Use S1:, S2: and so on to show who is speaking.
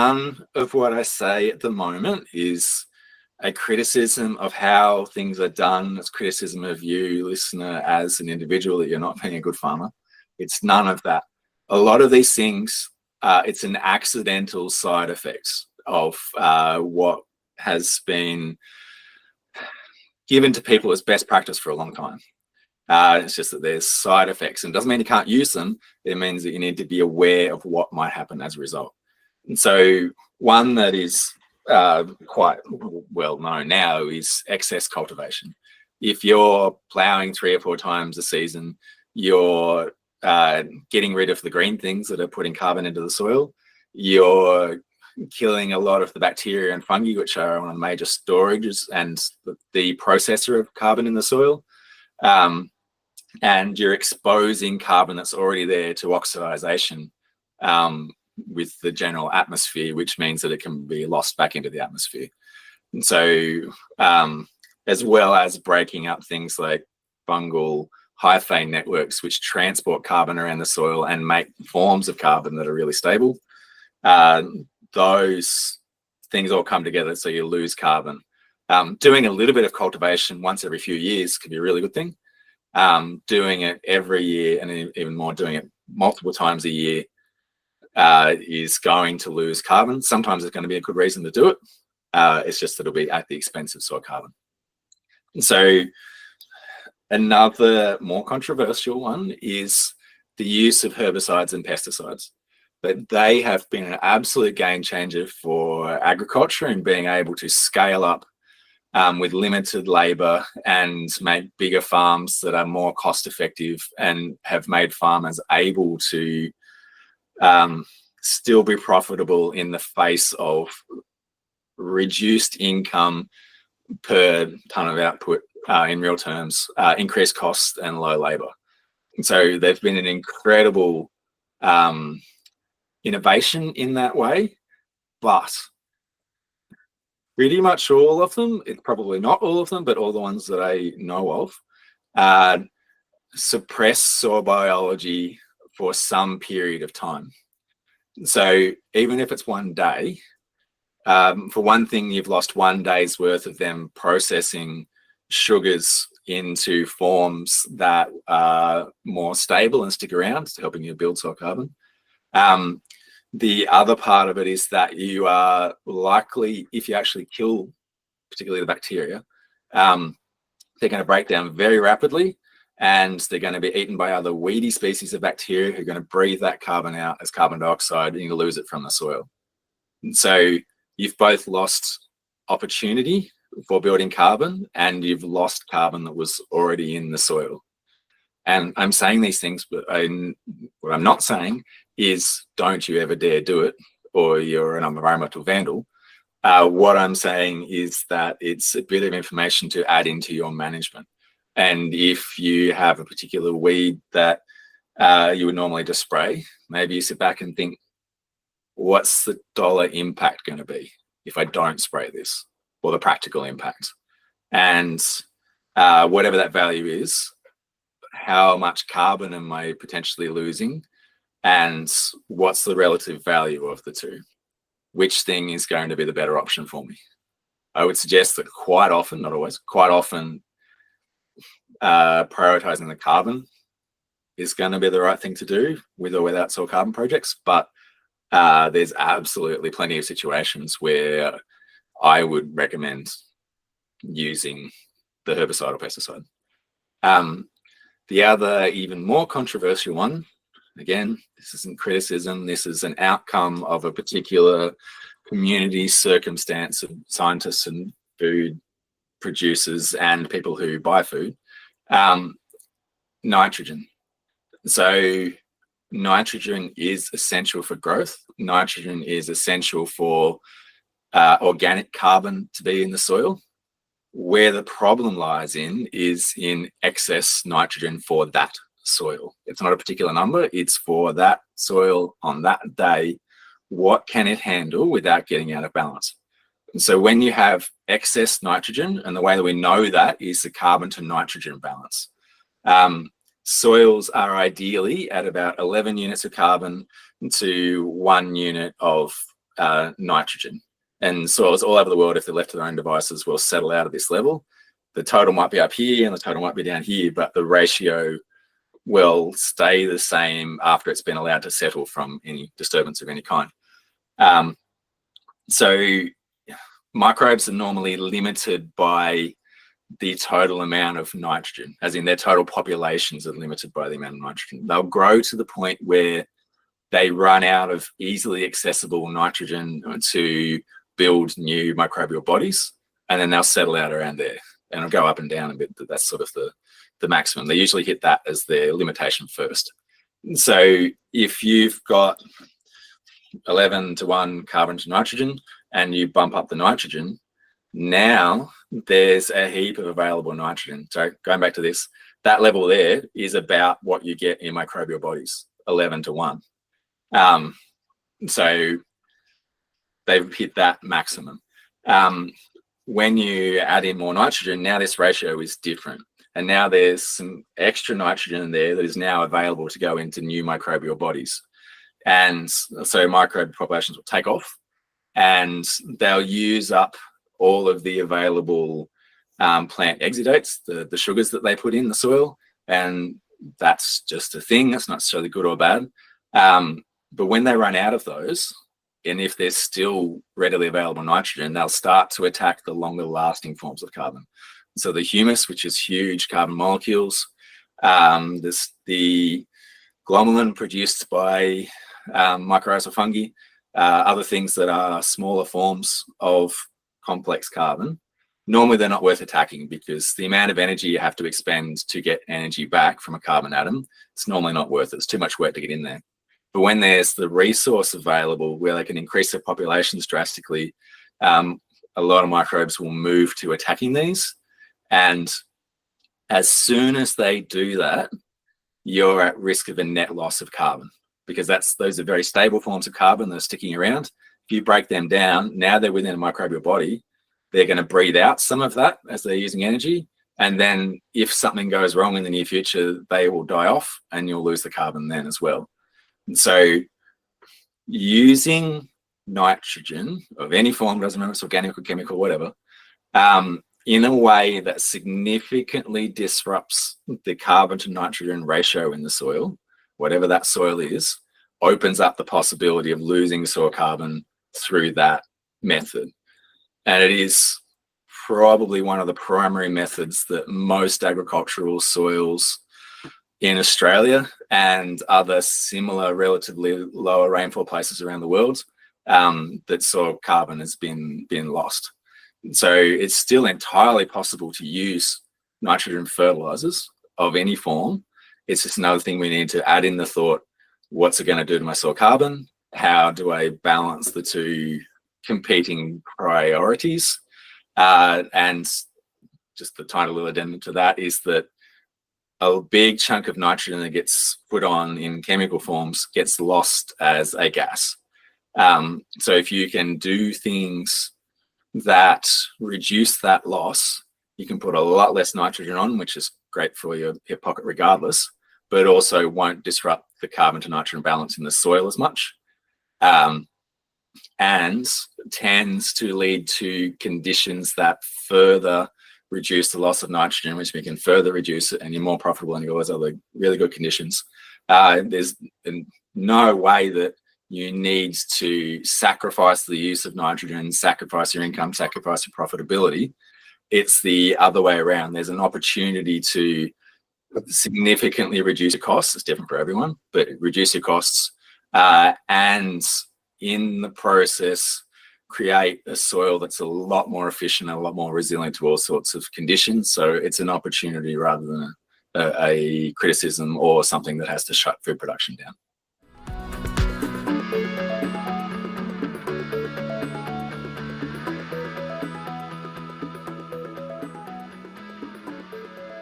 S1: none of what I say at the moment is a criticism of how things are done. It's criticism of you, listener, as an individual, that you're not being a good farmer. It's none of that. A lot of these things, it's an accidental side effect of what has been given to people as best practice for a long time. It's just that there's side effects, and it doesn't mean you can't use them. It means that you need to be aware of what might happen as a result. And so one that is quite well known now is excess cultivation. If you're ploughing 3 or 4 times a season, you're getting rid of the green things that are putting carbon into the soil. You're killing a lot of the bacteria and fungi, which are one of the major storages and the processor of carbon in the soil. And you're exposing carbon that's already there to oxidization with the general atmosphere, which means that it can be lost back into the atmosphere. And so, as well as breaking up things like fungal hyphae networks, which transport carbon around the soil and make forms of carbon that are really stable, those things all come together, so you lose carbon. Doing a little bit of cultivation once every few years can be a really good thing. Doing it every year, and even more, doing it multiple times a year, is going to lose carbon. Sometimes it's going to be a good reason to do it. It's just that it'll be at the expense of soil carbon. And so another more controversial one is the use of herbicides and pesticides. But they have been an absolute game changer for agriculture and being able to scale up with limited labor and make bigger farms that are more cost effective, and have made farmers able to still be profitable in the face of reduced income per ton of output, in real terms, increased costs and low labor. And so they've been an incredible innovation in that way, but pretty much all of them, it's probably not all of them, but all the ones that I know of, suppress soil biology for some period of time. So even if it's one day, for one thing, you've lost 1 day's worth of them processing sugars into forms that are more stable and stick around, helping you build soil carbon. The other part of it is that you are likely, if you actually kill particularly the bacteria, they're going to break down very rapidly, and they're going to be eaten by other weedy species of bacteria who are going to breathe that carbon out as carbon dioxide, and you lose it from the soil. And so you've both lost opportunity for building carbon, and you've lost carbon that was already in the soil. And I'm saying these things, but what I'm not saying is don't you ever dare do it, or you're an environmental vandal. What I'm saying is that it's a bit of information to add into your management. And if you have a particular weed that you would normally just spray, maybe you sit back and think, what's the dollar impact going to be if I don't spray this, or the practical impact? And whatever that value is, how much carbon am I potentially losing, and what's the relative value of the two? Which thing is going to be the better option for me? I would suggest that quite often, not always, quite often, prioritizing the carbon is going to be the right thing to do with or without soil carbon projects. But there's absolutely plenty of situations where I would recommend using the herbicide or pesticide. The other, even more controversial one, again, this isn't criticism, this is an outcome of a particular community circumstance of scientists and food producers and people who buy food, nitrogen. So nitrogen is essential for growth. Nitrogen is essential for organic carbon to be in the soil. Where the problem lies in is in excess nitrogen for that soil. It's not a particular number, it's for that soil on that day. What can it handle without getting out of balance? And so when you have excess nitrogen, and the way that we know that is the carbon to nitrogen balance. Soils are ideally at about 11 units of carbon to 1 unit of nitrogen. And soils all over the world, if they're left to their own devices, will settle out at this level. The total might be up here and the total might be down here, but the ratio will stay the same after it's been allowed to settle from any disturbance of any kind. So microbes are normally limited by the total amount of nitrogen, as in their total populations are limited by the amount of nitrogen. They'll grow to the point where they run out of easily accessible nitrogen to build new microbial bodies, and then they'll settle out around there and it'll go up and down a bit. But that's sort of the maximum. They usually hit that as their limitation first. So if you've got 11:1 carbon to nitrogen and you bump up the nitrogen, now there's a heap of available nitrogen. So going back to this, that level there is about what you get in microbial bodies, 11:1. So they've hit that maximum. When you add in more nitrogen, now this ratio is different. And now there's some extra nitrogen in there that is now available to go into new microbial bodies. And so microbe populations will take off and they'll use up all of the available plant exudates, the sugars that they put in the soil. And that's just a thing. That's not necessarily good or bad. But when they run out of those, and if there's still readily available nitrogen, they'll start to attack the longer lasting forms of carbon. So the humus, which is huge carbon molecules, there's the glomalin produced by mycorrhizal fungi, other things that are smaller forms of complex carbon. Normally they're not worth attacking because the amount of energy you have to expend to get energy back from a carbon atom, it's normally not worth it. It's too much work to get in there. But when there's the resource available where they can increase their populations drastically, a lot of microbes will move to attacking these. And as soon as they do that, you're at risk of a net loss of carbon because those are very stable forms of carbon that are sticking around. If you break them down, now they're within a microbial body, they're going to breathe out some of that as they're using energy. And then if something goes wrong in the near future, they will die off and you'll lose the carbon then as well. And so using nitrogen of any form, doesn't matter if it's organic or chemical, whatever, in a way that significantly disrupts the carbon to nitrogen ratio in the soil, whatever that soil is, opens up the possibility of losing soil carbon through that method. And it is probably one of the primary methods that most agricultural soils in Australia and other similar relatively lower rainfall places around the world, that soil carbon has been lost. So it's still entirely possible to use nitrogen fertilizers of any form. It's just another thing we need to add in the thought, what's it going to do to my soil carbon? How do I balance the two competing priorities? And just the tiny little addendum to that is that a big chunk of nitrogen that gets put on in chemical forms gets lost as a gas. So if you can do things that reduce that loss, you can put a lot less nitrogen on, which is great for your pocket regardless, but also won't disrupt the carbon to nitrogen balance in the soil as much, and tends to lead to conditions that further reduce the loss of nitrogen, which we can further reduce it and you're more profitable and you all those other really good conditions. There's no way that you need to sacrifice the use of nitrogen, sacrifice your income, sacrifice your profitability. It's the other way around. There's an opportunity to significantly reduce your costs. It's different for everyone, but reduce your costs and in the process create a soil that's a lot more efficient, a lot more resilient to all sorts of conditions. So it's an opportunity rather than a criticism or something that has to shut food production down.